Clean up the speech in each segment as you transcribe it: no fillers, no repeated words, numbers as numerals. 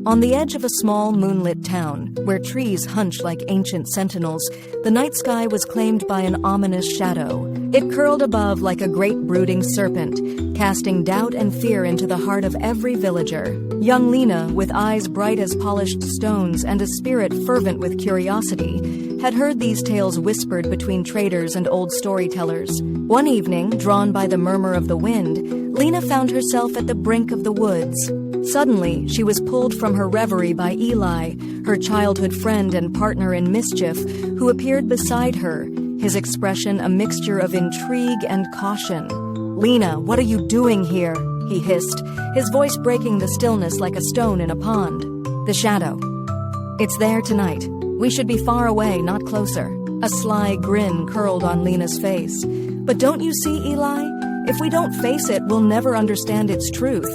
On the edge of a small moonlit town, where trees hunched like ancient sentinels, the night sky was claimed by an ominous shadow. It curled above like a great brooding serpent, casting doubt and fear into the heart of every villager. Young Lina, with eyes bright as polished stones and a spirit fervent with curiosity, had heard these tales whispered between traders and old storytellers. One evening, drawn by the murmur of the wind, Lina found herself at the brink of the woods. Suddenly, she was pulled from her reverie by Eli, her childhood friend and partner in mischief, who appeared beside her, his expression a mixture of intrigue and caution. "Lina, what are you doing here?" he hissed, his voice breaking the stillness like a stone in a pond. "The shadow. It's there tonight. We should be far away, not closer." A sly grin curled on Lina's face. "But don't you see, Eli? If we don't face it, we'll never understand its truth.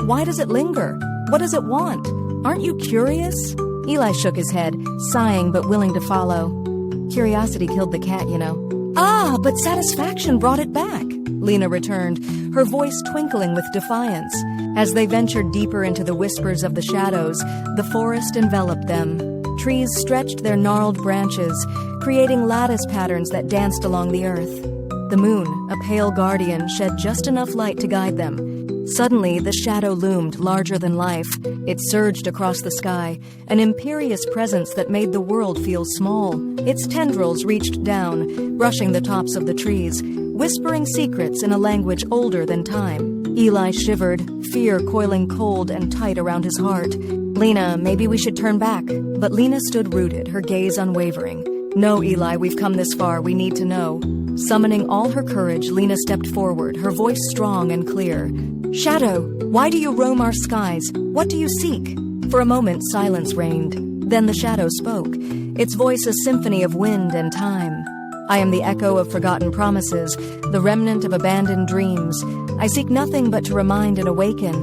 Why does it linger? What does it want? Aren't you curious?" Eli shook his head, sighing but willing to follow. "Curiosity killed the cat, you know." "Ah, but satisfaction brought it back," Lina returned, her voice twinkling with defiance. As they ventured deeper into the whispers of the shadows, the forest enveloped them. Trees stretched their gnarled branches, creating lattice patterns that danced along the earth. The moon, a pale guardian, shed just enough light to guide them. Suddenly, the shadow loomed larger than life. It surged across the sky, an imperious presence that made the world feel small. Its tendrils reached down, brushing the tops of the trees, whispering secrets in a language older than time. Eli shivered, fear coiling cold and tight around his heart. "Lina, maybe we should turn back." But Lina stood rooted, her gaze unwavering. "No, Eli, we've come this far. We need to know." Summoning all her courage, Lina stepped forward, her voice strong and clear. "Shadow, why do you roam our skies? What do you seek?" For a moment, silence reigned. Then the shadow spoke, its voice a symphony of wind and time. "I am the echo of forgotten promises, the remnant of abandoned dreams. I seek nothing but to remind and awaken.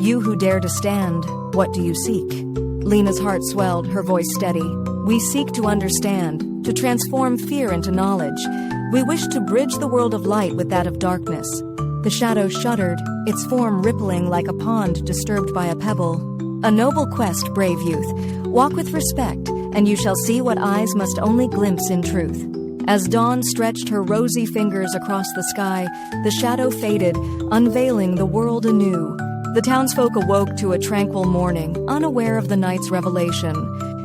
You who dare to stand, what do you seek?" Lina's heart swelled, her voice steady. "We seek to understand, to transform fear into knowledge. We wish to bridge the world of light with that of darkness." The shadow shuddered, its form rippling like a pond disturbed by a pebble. "A noble quest, brave youth. Walk with respect, and you shall see what eyes must only glimpse in truth." As dawn stretched her rosy fingers across the sky, the shadow faded, unveiling the world anew. The townsfolk awoke to a tranquil morning, unaware of the night's revelation.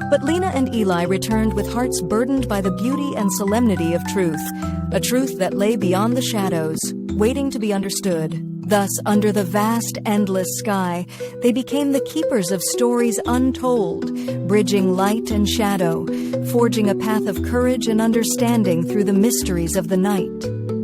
But Lina and Eli returned with hearts burdened by the beauty and solemnity of truth, a truth that lay beyond the shadows, waiting to be understood. Thus, under the vast, endless sky, they became the keepers of stories untold, bridging light and shadow, forging a path of courage and understanding through the mysteries of the night.